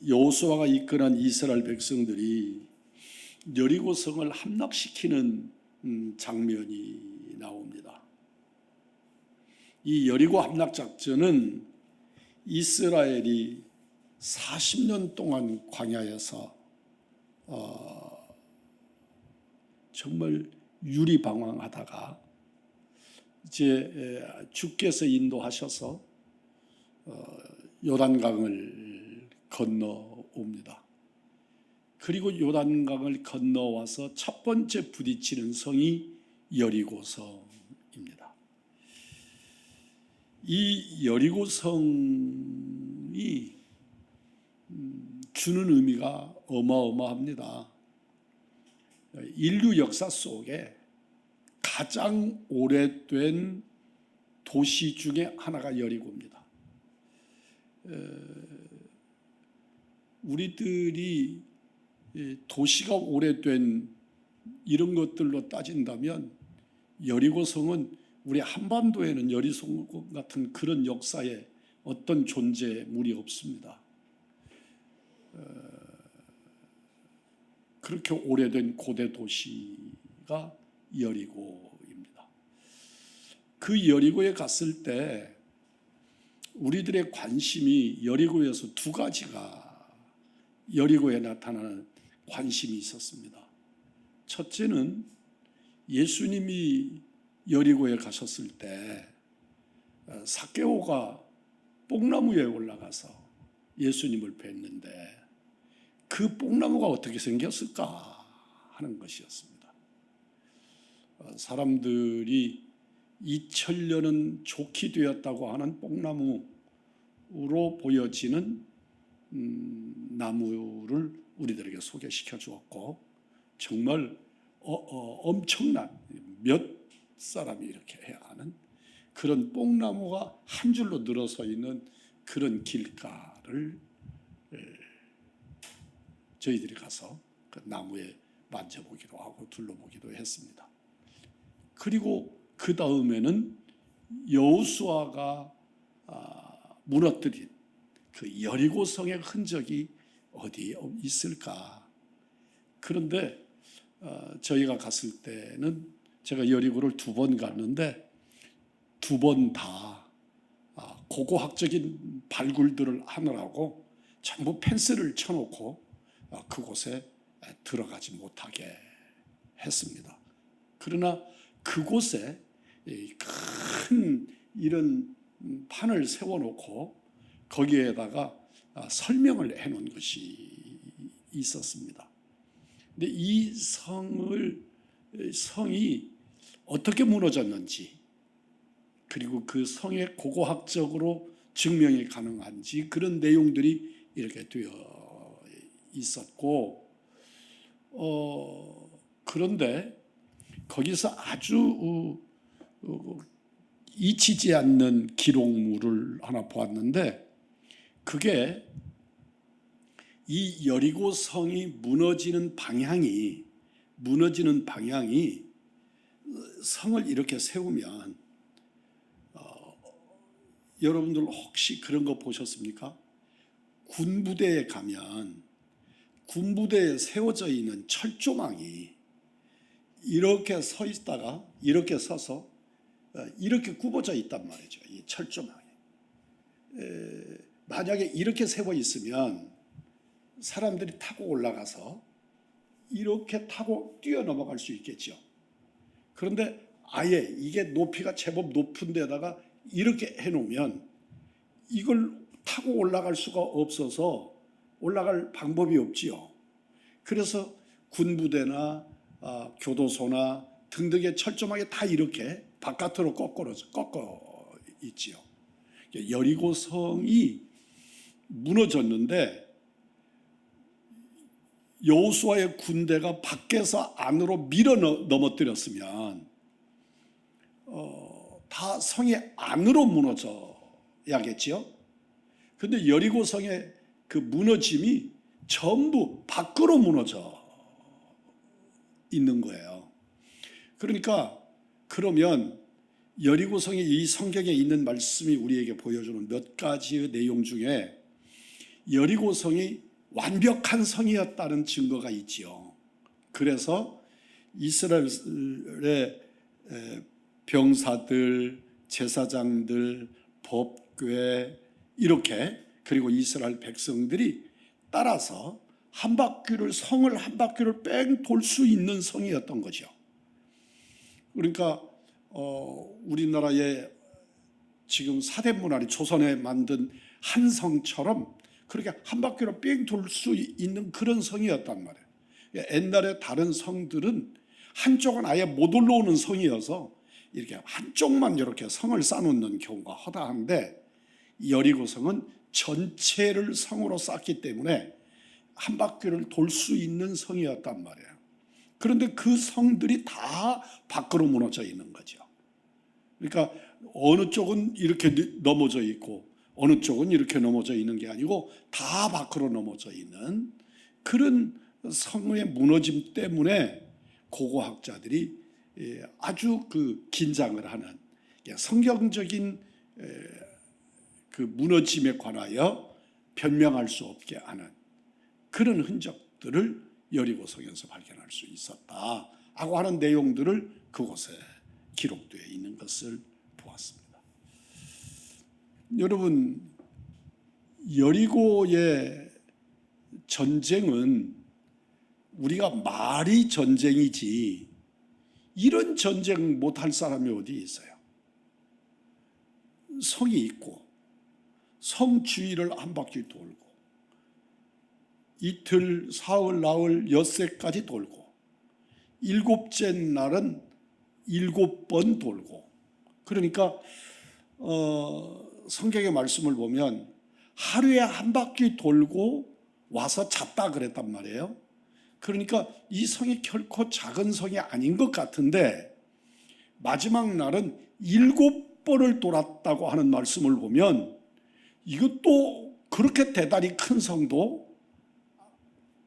여호수아가 이끌은 이스라엘 백성들이 여리고성을 함락시키는 장면이 나옵니다. 이 여리고 함락 작전은 이스라엘이 40년 동안 광야에서 정말 유리방황하다가 이제 주께서 인도하셔서 요단강을 건너옵니다. 그리고 요단강을 건너와서 첫 번째 부딪히는 성이 여리고성입니다. 이 여리고성이 주는 의미가 어마어마합니다. 인류 역사 속에 가장 오래된 도시 중에 하나가 여리고입니다. 우리들이 도시가 오래된 이런 것들로 따진다면 여리고성은 우리 한반도에는 여리고성 같은 그런 역사에 어떤 존재물이 없습니다. 그렇게 오래된 고대 도시가 여리고입니다. 그 여리고에 갔을 때 우리들의 관심이 여리고에서 두 가지가 여리고에 나타나는 관심이 있었습니다. 첫째는 예수님이 여리고에 가셨을 때 삭개오가 뽕나무에 올라가서 예수님을 뵀는데 그 뽕나무가 어떻게 생겼을까 하는 것이었습니다. 사람들이 2000년은 좋게 되었다고 하는 뽕나무로 보여지는 나무를 우리들에게 소개시켜 주었고, 정말 엄청난 몇 사람이 이렇게 해야 하는 그런 뽕나무가 한 줄로 늘어서 있는 그런 길가를 저희들이 가서 그 나무에 만져보기도 하고 둘러보기도 했습니다. 그리고 그 다음에는 여호수아가 무너뜨린 그 여리고성의 흔적이 어디에 있을까? 그런데 저희가 갔을 때는 제가 여리고를 2번 갔는데 2번 다 고고학적인 발굴들을 하느라고 전부 펜스를 쳐놓고 그곳에 들어가지 못하게 했습니다. 그러나 그곳에 큰 이런 판을 세워놓고 거기에다가 설명을 해놓은 것이 있었습니다. 근데 이 성이 어떻게 무너졌는지, 그리고 그 성의 고고학적으로 증명이 가능한지 그런 내용들이 이렇게 되어 있었고, 그런데 거기서 아주 잊히지 않는 기록물을 하나 보았는데, 그게 이 여리고 성이 무너지는 방향이 성을 이렇게 세우면 여러분들 혹시 그런 거 보셨습니까? 군부대에 가면 군부대에 세워져 있는 철조망이 이렇게 서 있다가 이렇게 서서 이렇게 굽어져 있단 말이죠. 이 철조망이. 만약에 이렇게 세워 있으면 사람들이 타고 올라가서 이렇게 타고 뛰어넘어갈 수 있겠죠. 그런데 아예 이게 높이가 제법 높은 데다가 이렇게 해놓으면 이걸 타고 올라갈 수가 없어서 올라갈 방법이 없지요. 그래서 군부대나 교도소나 등등의 철조망이 다 이렇게 바깥으로 꺾어 있지요. 여리고성이 무너졌는데 여호수아의 군대가 밖에서 안으로 밀어 넘어뜨렸으면 다 성의 안으로 무너져야겠지요. 그런데 여리고성의 그 무너짐이 전부 밖으로 무너져 있는 거예요. 그러면 여리고성이 이 성경에 있는 말씀이 우리에게 보여주는 몇 가지의 내용 중에 여리고성이 완벽한 성이었다는 증거가 있지요. 그래서 이스라엘의 병사들, 제사장들, 법궤 이렇게 그리고 이스라엘 백성들이 따라서 성을 한 바퀴를 뺑 돌 수 있는 성이었던 거죠. 그러니까 우리나라의 지금 사대문화리 조선에 만든 한 성처럼 그렇게 한 바퀴로 뺑 돌 수 있는 그런 성이었단 말이에요. 옛날에 다른 성들은 한쪽은 아예 못 올라오는 성이어서 이렇게 한쪽만 이렇게 성을 쌓아놓는 경우가 허다한데 여리고성은 전체를 성으로 쌓기 때문에 한 바퀴를 돌 수 있는 성이었단 말이에요. 그런데 그 성들이 다 밖으로 무너져 있는 거죠. 그러니까 어느 쪽은 이렇게 넘어져 있고 어느 쪽은 이렇게 넘어져 있는 게 아니고 다 밖으로 넘어져 있는 그런 성의 무너짐 때문에 고고학자들이 아주 그 긴장을 하는 성경적인 그 무너짐에 관하여 변명할 수 없게 하는 그런 흔적들을 여리고성에서 발견할 수 있었다라고 하는 내용들을 그곳에 기록되어 있는 것을 보았습니다. 여러분, 여리고의 전쟁은 우리가 말이 전쟁이지 이런 전쟁 못할 사람이 어디 있어요? 성이 있고 성 주위를 한 바퀴 돌고 이틀, 사흘, 나흘, 엿새까지 돌고 일곱째 날은 7번 돌고 그러니까 성경의 말씀을 보면 하루에 한 바퀴 돌고 와서 잤다 그랬단 말이에요. 그러니까 이 성이 결코 작은 성이 아닌 것 같은데 마지막 날은 7번을 돌았다고 하는 말씀을 보면 이것도 그렇게 대단히 큰 성도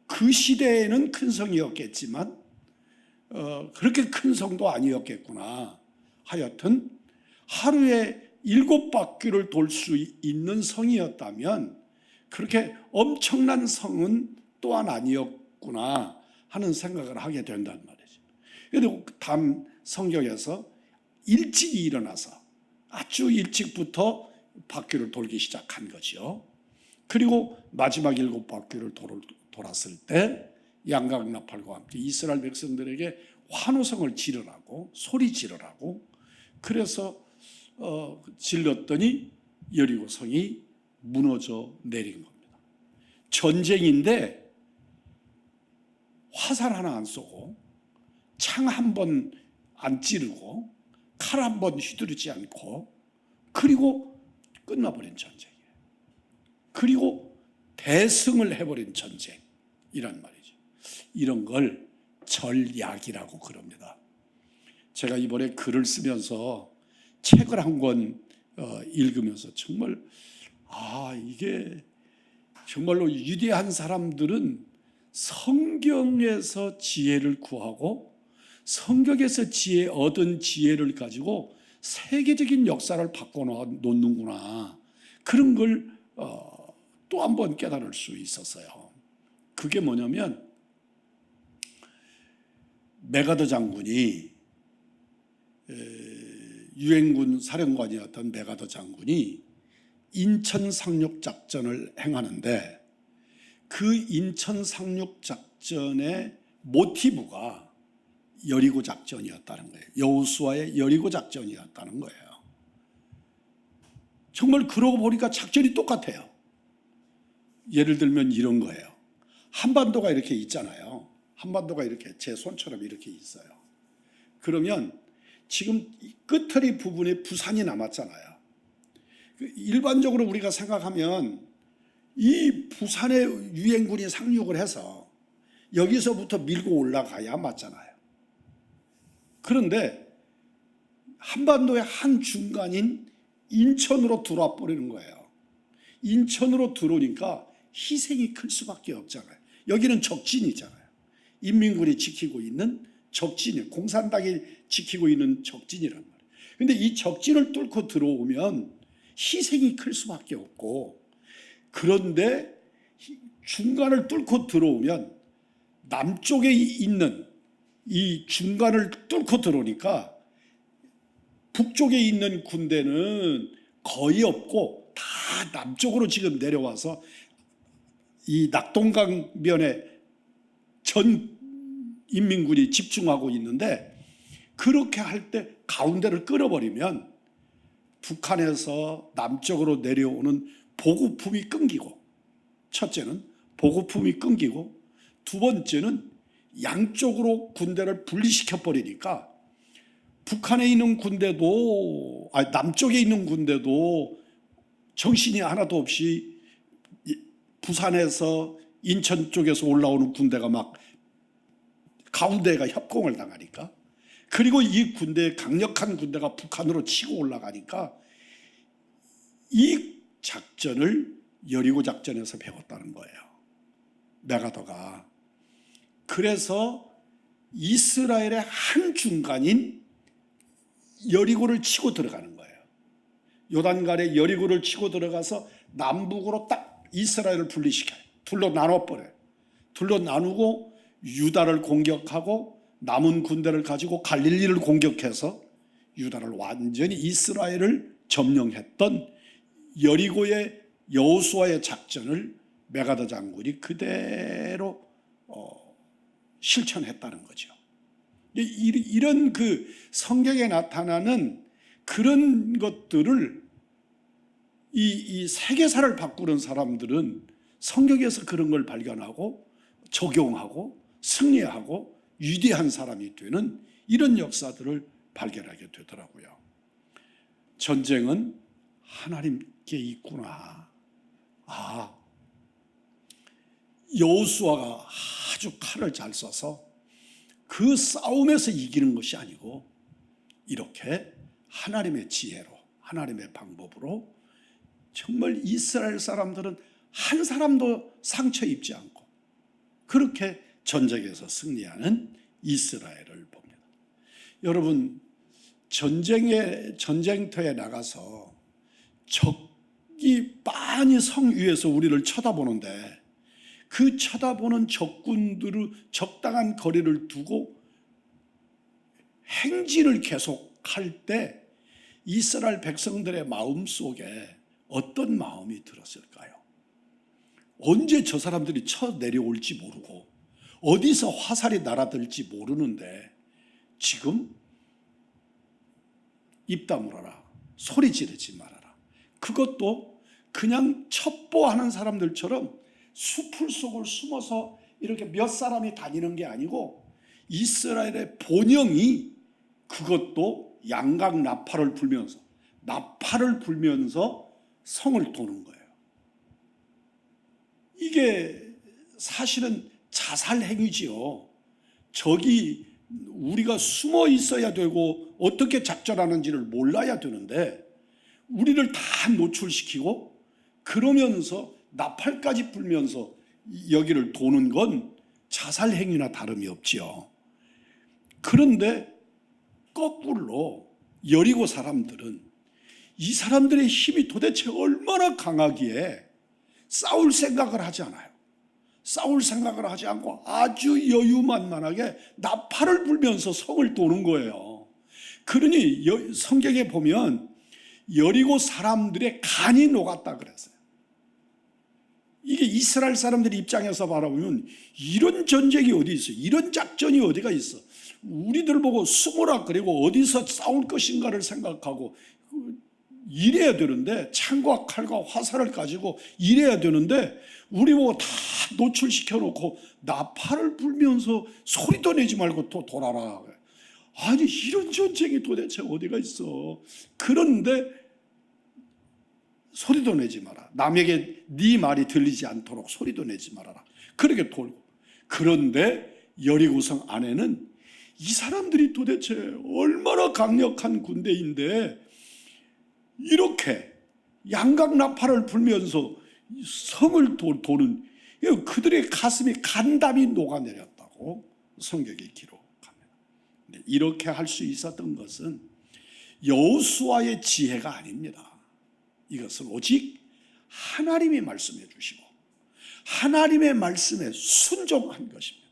그 시대에는 큰 성이었겠지만 그렇게 큰 성도 아니었겠구나. 하여튼 하루에 7바퀴를 돌 수 있는 성이었다면 그렇게 엄청난 성은 또한 아니었구나 하는 생각을 하게 된단 말이죠. 그런데 다음 성경에서 일찍 일어나서 아주 일찍부터 바퀴를 돌기 시작한 거죠. 그리고 마지막 7바퀴를 돌았을 때 양각나팔과 함께 이스라엘 백성들에게 환호성을 지르라고 소리 지르라고 그래서 질렀더니 여리고성이 무너져 내린 겁니다. 전쟁인데 화살 하나 안 쏘고 창 한 번 안 찌르고 칼 한 번 휘두르지 않고 그리고 끝나버린 전쟁이에요. 그리고 대승을 해버린 전쟁이란 말이죠. 이런 걸 절약이라고 그럽니다. 제가 이번에 글을 쓰면서 책을 한 권 읽으면서 정말 이게 정말로 위대한 사람들은 성경에서 지혜를 구하고 성경에서 얻은 지혜를 가지고 세계적인 역사를 바꿔놓는구나. 그런 걸 또 한 번 깨달을 수 있었어요. 그게 뭐냐면 메가더 장군이 유엔군 사령관이었던 메가더 장군이 인천 상륙 작전을 행하는데 그 인천 상륙 작전의 모티브가 여리고 작전이었다는 거예요. 여호수아의 여리고 작전이었다는 거예요. 정말 그러고 보니까 작전이 똑같아요. 예를 들면 이런 거예요. 한반도가 이렇게 있잖아요. 한반도가 이렇게 제 손처럼 이렇게 있어요. 그러면 지금 끝허리 부분에 부산이 남았잖아요. 일반적으로 우리가 생각하면 이 부산에 유엔군이 상륙을 해서 여기서부터 밀고 올라가야 맞잖아요. 그런데 한반도의 한 중간인 인천으로 들어와 버리는 거예요. 인천으로 들어오니까 희생이 클 수밖에 없잖아요. 여기는 적진이잖아요. 인민군이 지키고 있는 적진이에요. 공산당이 지키고 있는 적진이란 말이에요. 그런데 이 적진을 뚫고 들어오면 희생이 클 수밖에 없고 그런데 중간을 뚫고 들어오면 남쪽에 있는 이 중간을 뚫고 들어오니까 북쪽에 있는 군대는 거의 없고 다 남쪽으로 지금 내려와서 이 낙동강변에 전 인민군이 집중하고 있는데, 그렇게 할 때 가운데를 끌어버리면 북한에서 남쪽으로 내려오는 보급품이 끊기고, 첫째는 보급품이 끊기고, 두 번째는 양쪽으로 군대를 분리시켜 버리니까 북한에 있는 군대도, 남쪽에 있는 군대도 정신이 하나도 없이 부산에서 인천 쪽에서 올라오는 군대가 막 가운데가 협공을 당하니까, 그리고 이 군대, 강력한 군대가 북한으로 치고 올라가니까 이 작전을 여리고 작전에서 배웠다는 거예요, 메가더가. 그래서 이스라엘의 한 중간인 여리고를 치고 들어가는 거예요. 요단강에 여리고를 치고 들어가서 남북으로 딱 이스라엘을 분리시켜요. 둘로 나눠버려요. 둘로 나누고 유다를 공격하고 남은 군대를 가지고 갈릴리를 공격해서 유다를 완전히 이스라엘을 점령했던 여리고의 여호수아의 작전을 메가더 장군이 그대로 실천했다는 거죠. 이런 그 성경에 나타나는 그런 것들을 이 세계사를 바꾸는 사람들은 성경에서 그런 걸 발견하고 적용하고 승리하고 위대한 사람이 되는 이런 역사들을 발견하게 되더라고요. 전쟁은 하나님께 있구나. 여호수아가 아주 칼을 잘 써서 그 싸움에서 이기는 것이 아니고 이렇게 하나님의 지혜로, 하나님의 방법으로 정말 이스라엘 사람들은 한 사람도 상처 입지 않고 그렇게 전쟁에서 승리하는 이스라엘을 봅니다. 여러분, 전쟁터에 나가서 적이 빤히 성 위에서 우리를 쳐다보는데, 그 쳐다보는 적군들을 적당한 거리를 두고 행진을 계속할 때 이스라엘 백성들의 마음속에 어떤 마음이 들었을까요? 언제 저 사람들이 쳐 내려올지 모르고 어디서 화살이 날아들지 모르는데 지금 입 다물어라, 소리 지르지 말아라. 그것도 그냥 첩보하는 사람들처럼 수풀 속을 숨어서 이렇게 몇 사람이 다니는 게 아니고 이스라엘의 본영이 그것도 양각 나팔을 불면서 성을 도는 거예요. 이게 사실은 자살 행위지요. 적이 우리가 숨어 있어야 되고 어떻게 작전하는지를 몰라야 되는데 우리를 다 노출시키고 그러면서 나팔까지 불면서 여기를 도는 건 자살 행위나 다름이 없지요. 그런데 거꾸로 여리고 사람들은 이 사람들의 힘이 도대체 얼마나 강하기에 싸울 생각을 하지 않아요. 싸울 생각을 하지 않고 아주 여유만만하게 나팔을 불면서 성을 도는 거예요. 그러니 성경에 보면 여리고 사람들의 간이 녹았다 그랬어요. 이게 이스라엘 사람들 입장에서 바라보면 이런 전쟁이 어디 있어? 이런 작전이 어디가 있어? 우리들 보고 숨으라 그리고 어디서 싸울 것인가를 생각하고 이래야 되는데, 창과 칼과 화살을 가지고 이래야 되는데 우리 보고 다 노출시켜 놓고 나팔을 불면서 소리도 내지 말고 또 돌아라. 아니, 이런 전쟁이 도대체 어디가 있어? 그런데 소리도 내지 마라. 남에게 네 말이 들리지 않도록 소리도 내지 말아라. 그렇게 돌고. 그런데 여리고성 안에는 이 사람들이 도대체 얼마나 강력한 군대인데 이렇게 양각 나팔을 불면서 성을 도는, 그들의 가슴에 간담이 녹아내렸다고 성경이 기록합니다. 이렇게 할 수 있었던 것은 여호수아의 지혜가 아닙니다. 이것은 오직 하나님이 말씀해 주시고 하나님의 말씀에 순종한 것입니다.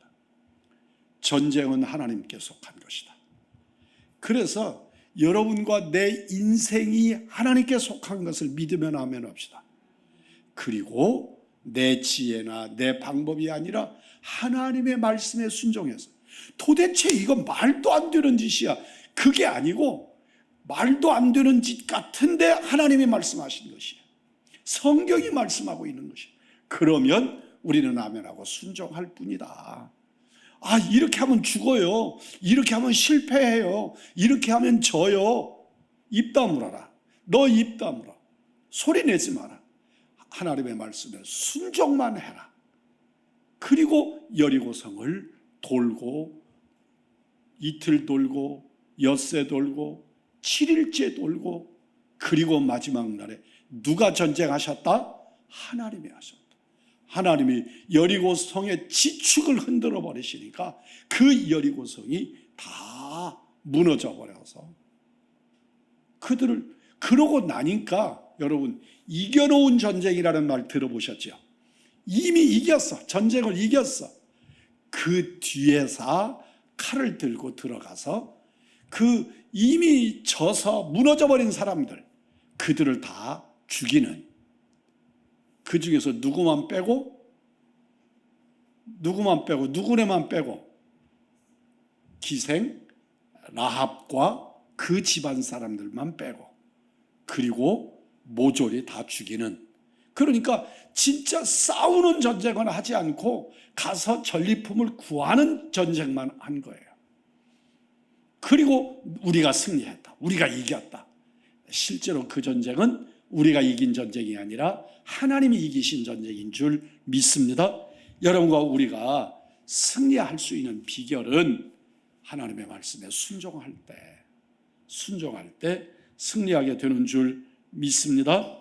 전쟁은 하나님께 속한 것이다. 그래서 여러분과 내 인생이 하나님께 속한 것을 믿으면 아멘 합시다. 그리고 내 지혜나 내 방법이 아니라 하나님의 말씀에 순종해서, 도대체 이건 말도 안 되는 짓이야, 그게 아니고 말도 안 되는 짓 같은데 하나님이 말씀하신 것이에요. 성경이 말씀하고 있는 것이에요. 그러면 우리는 아멘하고 순종할 뿐이다. 아, 이렇게 하면 죽어요, 이렇게 하면 실패해요, 이렇게 하면 져요. 입 다물어라. 너 입 다물어. 소리 내지 마라. 하나님의 말씀에 순종만 해라. 그리고 여리고성을 돌고, 이틀 돌고, 엿새 돌고, 7일째 돌고, 그리고 마지막 날에 누가 전쟁하셨다? 하나님이 하셨다. 하나님이 여리고성의 지축을 흔들어 버리시니까 그 여리고성이 다 무너져 버려서, 그들을, 그러고 나니까 여러분, 이겨놓은 전쟁이라는 말 들어보셨죠? 이미 이겼어. 전쟁을 이겼어. 그 뒤에서 칼을 들고 들어가서 그 이미 져서 무너져 버린 사람들, 그들을 다 죽이는, 그 중에서 누구네만 빼고 기생 라합과 그 집안 사람들만 빼고, 그리고 모조리 다 죽이는, 그러니까 진짜 싸우는 전쟁은 하지 않고 가서 전리품을 구하는 전쟁만 한 거예요. 그리고 우리가 승리했다, 우리가 이겼다. 실제로 그 전쟁은 우리가 이긴 전쟁이 아니라 하나님이 이기신 전쟁인 줄 믿습니다. 여러분과 우리가 승리할 수 있는 비결은 하나님의 말씀에 순종할 때 승리하게 되는 줄 믿습니다.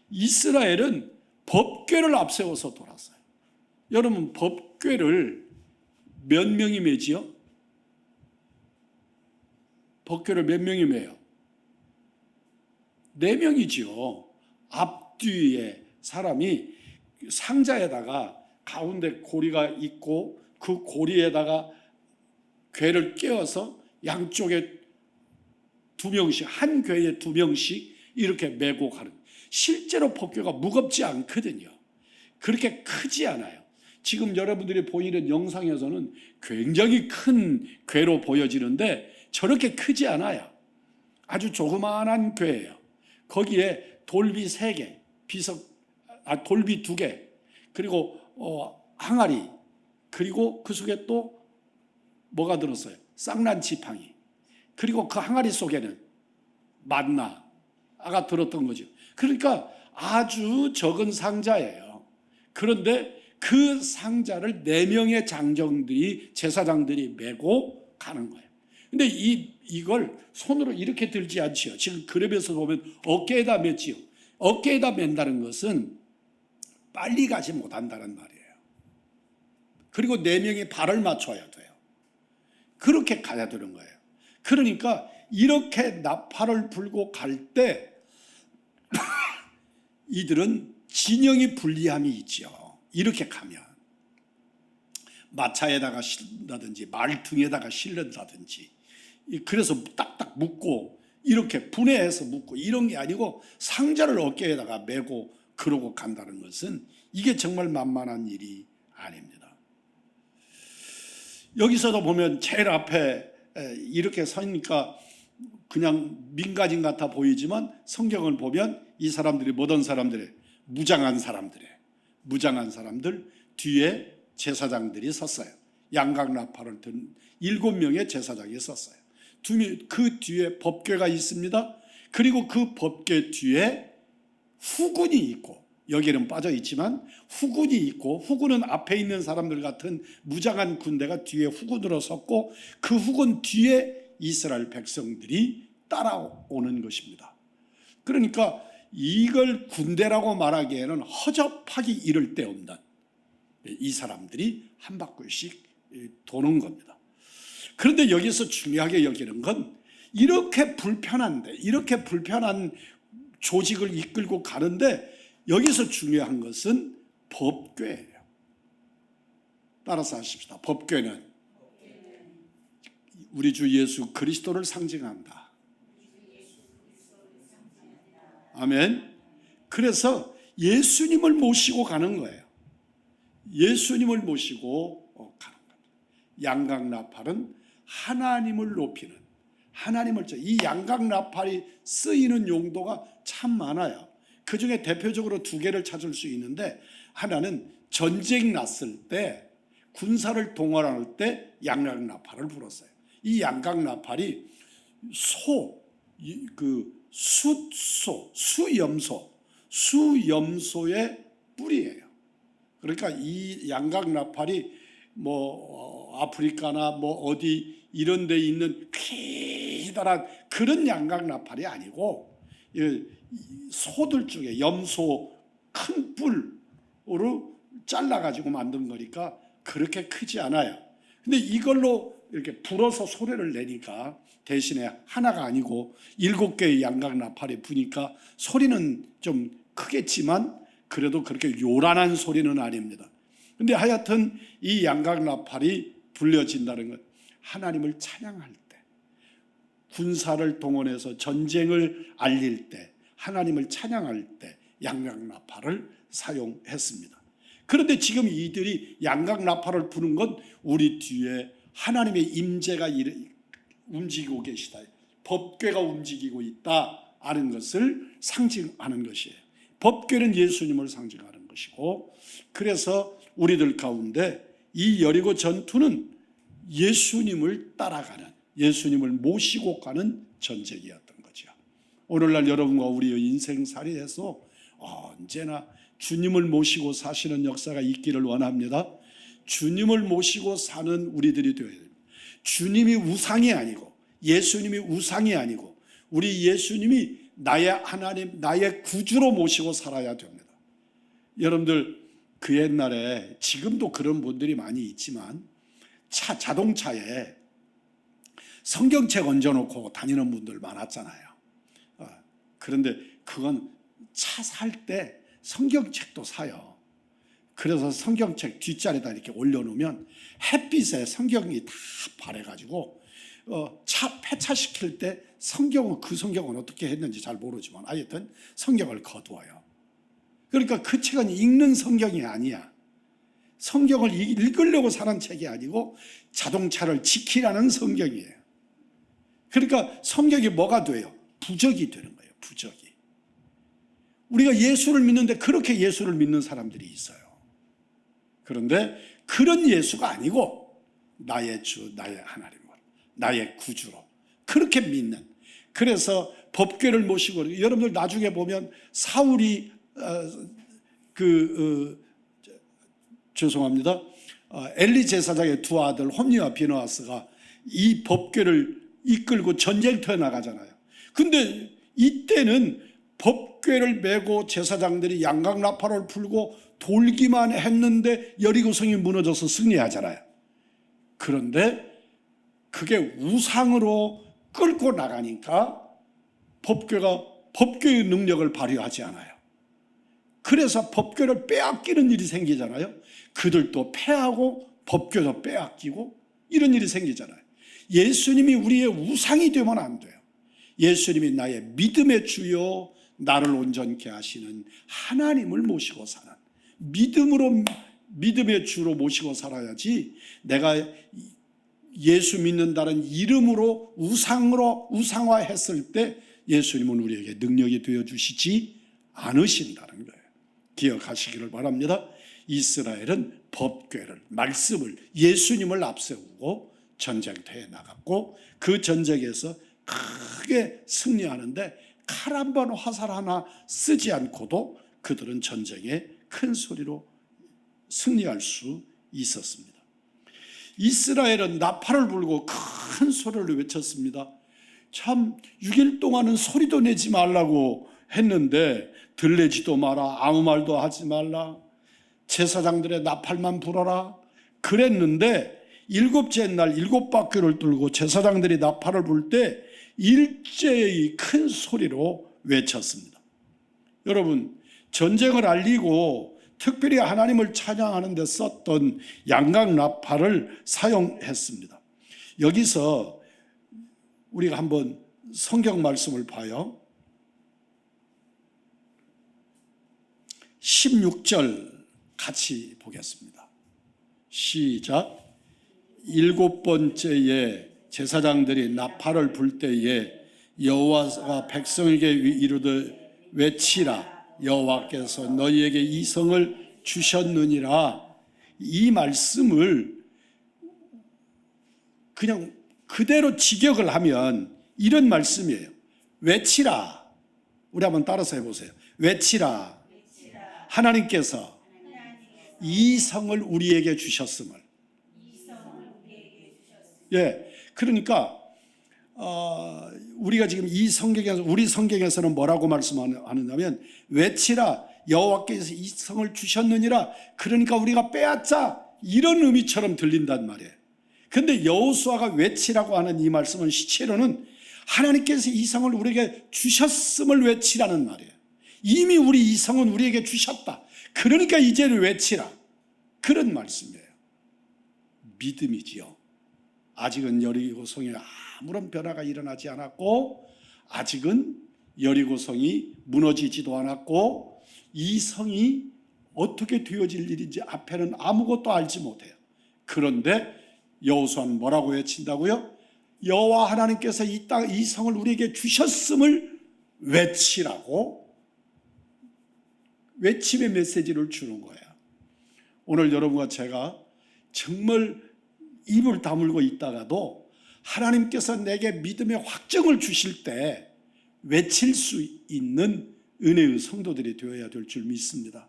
이스라엘은 법궤를 앞세워서 돌았어요. 여러분, 법궤를 몇 명이 메지요? 법궤를 몇 명이 메요? 4명이지요. 앞뒤에 사람이 상자에다가 가운데 고리가 있고, 그 고리에다가 궤를 꿰어서 양쪽에 2명씩, 한 궤에 2명씩 이렇게 메고 가는. 실제로 법궤가 무겁지 않거든요. 그렇게 크지 않아요. 지금 여러분들이 보이는 영상에서는 굉장히 큰 궤로 보여지는데 저렇게 크지 않아요. 아주 조그마한 궤예요. 거기에 돌비 3개, 돌비 2개, 그리고 항아리, 그리고 그 속에 또 뭐가 들었어요? 쌍난지팡이. 그리고 그 항아리 속에는 만나가 들었던 거죠. 그러니까 아주 적은 상자예요. 그런데 그 상자를 4명의 장정들이, 제사장들이 메고 가는 거예요. 근데 이걸 손으로 이렇게 들지 않지요. 지금 그랩에서 보면 어깨에다 맸지요. 어깨에다 맨다는 것은 빨리 가지 못한다는 말이에요. 그리고 4명이 발을 맞춰야 돼요. 그렇게 가야 되는 거예요. 그러니까 이렇게 나팔을 불고 갈 때 이들은 진영이 불리함이 있죠. 이렇게 가면 마차에다가 실른다든지 말 등에다가 실른다든지, 그래서 딱딱 묶고 이렇게 분해해서 묶고 이런 게 아니고 상자를 어깨에다가 메고 그러고 간다는 것은 이게 정말 만만한 일이 아닙니다. 여기서도 보면 제일 앞에 이렇게 서니까 그냥 민간인 같아 보이지만 성경을 보면 이 사람들이 어떤 사람들이에요? 무장한 사람들 뒤에 제사장들이 섰어요. 양각나팔을 든 7명의 제사장이 섰어요. 그 뒤에 법궤가 있습니다. 그리고 그 법궤 뒤에 후군이 있고, 여기는 빠져 있지만 후군이 있고, 후군은 앞에 있는 사람들 같은 무장한 군대가 뒤에 후군으로 섰고, 그 후군 뒤에 이스라엘 백성들이 따라오는 것입니다. 그러니까 이걸 군대라고 말하기에는 허접하기 이를 데 없는 이 사람들이 한 바퀴씩 도는 겁니다. 그런데 여기서 중요하게 여기는 건 이렇게 불편한 조직을 이끌고 가는데 여기서 중요한 것은 법궤예요. 따라서 하십시다. 법궤는 우리 주 예수 그리스도를 상징한다. 아멘. 그래서 예수님을 모시고 가는 거예요. 예수님을 모시고 가는 겁니다. 양각나팔은 하나님을 높이는, 하나님을, 이 양각나팔이 쓰이는 용도가 참 많아요. 그 중에 대표적으로 두 개를 찾을 수 있는데, 하나는 전쟁 났을 때, 군사를 동원할 때 양각나팔을 불었어요. 이 양각나팔이 수염소의 뿔이에요. 그러니까 이 양각나팔이 아프리카나 어디 이런 데 있는 기다란 그런 양각나팔이 아니고, 소들 중에 염소 큰 뿔으로 잘라가지고 만든 거니까 그렇게 크지 않아요. 근데 이걸로 이렇게 불어서 소리를 내니까 대신에 하나가 아니고 7개의 양각나팔이 부니까 소리는 좀 크겠지만 그래도 그렇게 요란한 소리는 아닙니다. 근데 하여튼 이 양각나팔이 불려진다는 것, 하나님을 찬양할 때, 군사를 동원해서 전쟁을 알릴 때, 하나님을 찬양할 때 양각나팔을 사용했습니다. 그런데 지금 이들이 양각나팔을 부는 건 우리 뒤에 하나님의 임재가 움직이고 계시다, 법궤가 움직이고 있다 하는 것을 상징하는 것이에요. 법궤는 예수님을 상징하는 것이고, 그래서 우리들 가운데 이 여리고 전투는 예수님을 따라가는, 예수님을 모시고 가는 전쟁이었던 거죠. 오늘날 여러분과 우리의 인생살이에서 언제나 주님을 모시고 사시는 역사가 있기를 원합니다. 주님을 모시고 사는 우리들이 되어야 됩니다. 주님이 우상이 아니고, 예수님이 우상이 아니고, 우리 예수님이 나의 하나님, 나의 구주로 모시고 살아야 됩니다. 여러분들 그 옛날에, 지금도 그런 분들이 많이 있지만, 자동차에 성경책 얹어놓고 다니는 분들 많았잖아요. 그런데 그건 차 살 때 성경책도 사요. 그래서 성경책 뒷자리에다 이렇게 올려놓으면 햇빛에 성경이 다 바래가지고 차 폐차시킬 때 그 성경은 어떻게 했는지 잘 모르지만 하여튼 성경을 거두어요. 그러니까 그 책은 읽는 성경이 아니야. 성경을 읽으려고 사는 책이 아니고 자동차를 지키라는 성경이에요. 그러니까 성경이 뭐가 돼요? 부적이 되는 거예요. 부적이. 우리가 예수를 믿는데 그렇게 예수를 믿는 사람들이 있어요. 그런데 그런 예수가 아니고 나의 주, 나의 하나님으로, 나의 구주로 그렇게 믿는, 그래서 법궤를 모시고, 여러분들 나중에 보면 사울이 죄송합니다. 엘리 제사장의 두 아들 홈니와 비느하스가 이 법궤를 이끌고 전쟁터에 나가잖아요. 근데 이때는 법궤를 메고 제사장들이 양각나팔을 불고 돌기만 했는데 여리고성이 무너져서 승리하잖아요. 그런데 그게 우상으로 끌고 나가니까 법궤의 능력을 발휘하지 않아요. 그래서 법궤를 빼앗기는 일이 생기잖아요. 그들도 패하고 법궤도 빼앗기고 이런 일이 생기잖아요. 예수님이 우리의 우상이 되면 안 돼요. 예수님이 나의 믿음의 주요, 나를 온전케 하시는 하나님을 모시고 사는, 믿음의 주로 모시고 살아야지, 내가 예수 믿는다는 이름으로 우상화했을 때 예수님은 우리에게 능력이 되어주시지 않으신다는 거예요. 기억하시기를 바랍니다. 이스라엘은 법궤를, 말씀을, 예수님을 앞세우고 전쟁터에 나갔고, 그 전쟁에서 크게 승리하는데 칼 한 번, 화살 하나 쓰지 않고도 그들은 전쟁에 큰 소리로 승리할 수 있었습니다. 이스라엘은 나팔을 불고 큰 소리를 외쳤습니다. 참 6일 동안은 소리도 내지 말라고 했는데 들레지도 마라, 아무 말도 하지 말라, 제사장들의 나팔만 불어라 그랬는데, 7째 날 7바퀴를 돌고 제사장들이 나팔을 불 때 일제히 큰 소리로 외쳤습니다. 여러분, 전쟁을 알리고 특별히 하나님을 찬양하는 데 썼던 양각 나팔을 사용했습니다. 여기서 우리가 한번 성경 말씀을 봐요. 16절 같이 보겠습니다. 시작. 일곱 번째에 제사장들이 나팔을 불 때에 여호와가 백성에게 이르되 외치라. 여호와께서 너희에게 이 성을 주셨느니라. 이 말씀을 그냥 그대로 직역을 하면 이런 말씀이에요. 외치라. 우리 한번 따라서 해보세요. 외치라. 하나님께서 이 성을 우리에게 주셨음을. 예, 그러니까 우리가 지금 이 성경에서, 우리 성경에서는 뭐라고 말씀하느냐면 외치라. 여호와께서 이 성을 주셨느니라. 그러니까 우리가 빼앗자, 이런 의미처럼 들린단 말이에요. 그런데 여호수아가 외치라고 하는 이 말씀은 실제로는 하나님께서 이 성을 우리에게 주셨음을 외치라는 말이에요. 이미 우리 이 성은 우리에게 주셨다. 그러니까 이제는 외치라. 그런 말씀이에요. 믿음이지요. 아직은 여리고성에 아무런 변화가 일어나지 않았고, 아직은 여리고성이 무너지지도 않았고, 이 성이 어떻게 되어질 일인지 앞에는 아무것도 알지 못해요. 그런데 여호수아는 뭐라고 외친다고요? 여호와 하나님께서 이 성을 우리에게 주셨음을 외치라고 외침의 메시지를 주는 거예요. 오늘 여러분과 제가 정말 입을 다물고 있다가도 하나님께서 내게 믿음의 확정을 주실 때 외칠 수 있는 은혜의 성도들이 되어야 될 줄 믿습니다.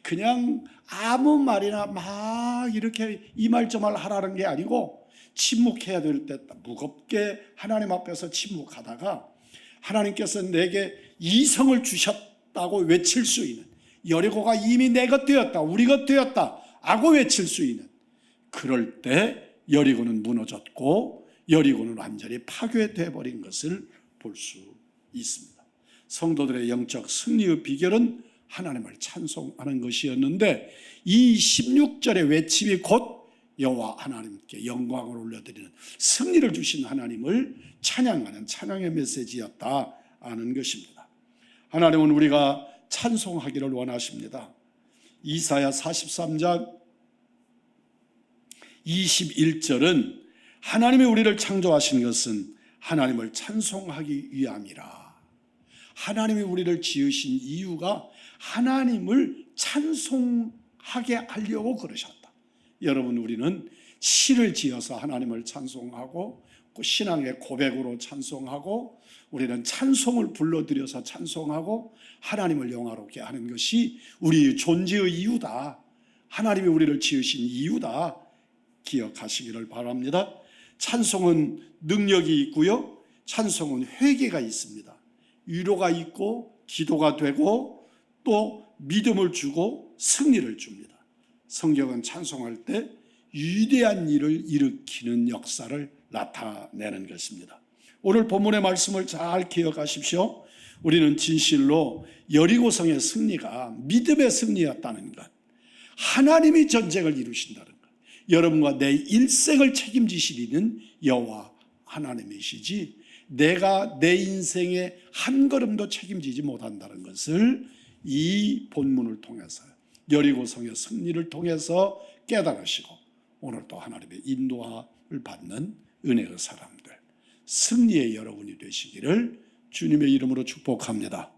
그냥 아무 말이나 막 이렇게 이 말 저 말 하라는 게 아니고, 침묵해야 될 때 무겁게 하나님 앞에서 침묵하다가 하나님께서 내게 이 성을 주셨다고 외칠 수 있는, 여리고가 이미 내 것 되었다, 우리 것 되었다 하고 외칠 수 있는, 그럴 때 여리고는 무너졌고 여리고는 완전히 파괴되어 버린 것을 볼 수 있습니다. 성도들의 영적 승리의 비결은 하나님을 찬송하는 것이었는데, 이 16절의 외침이 곧 여호와 하나님께 영광을 올려드리는, 승리를 주신 하나님을 찬양하는 찬양의 메시지였다 하는 것입니다. 하나님은 우리가 찬송하기를 원하십니다. 이사야 43장 21절은 하나님이 우리를 창조하신 것은 하나님을 찬송하기 위함이라. 하나님이 우리를 지으신 이유가 하나님을 찬송하게 하려고 그러셨다. 여러분, 우리는 시를 지어서 하나님을 찬송하고, 신앙의 고백으로 찬송하고, 우리는 찬송을 불러들여서 찬송하고 하나님을 영화롭게 하는 것이 우리의 존재의 이유다. 하나님이 우리를 지으신 이유다. 기억하시기를 바랍니다. 찬송은 능력이 있고요, 찬송은 회개가 있습니다. 위로가 있고 기도가 되고 또 믿음을 주고 승리를 줍니다. 성경은 찬송할 때 위대한 일을 일으키는 역사를 나타내는 것입니다. 오늘 본문의 말씀을 잘 기억하십시오. 우리는 진실로 여리고성의 승리가 믿음의 승리였다는 것, 하나님이 전쟁을 이루신다는 것, 여러분과 내 일생을 책임지시리는 여호와 하나님이시지 내가 내 인생의 한 걸음도 책임지지 못한다는 것을 이 본문을 통해서, 여리고성의 승리를 통해서 깨달으시고 오늘 또 하나님의 인도함을 받는 은혜의 사람들, 승리의 여러분이 되시기를 주님의 이름으로 축복합니다.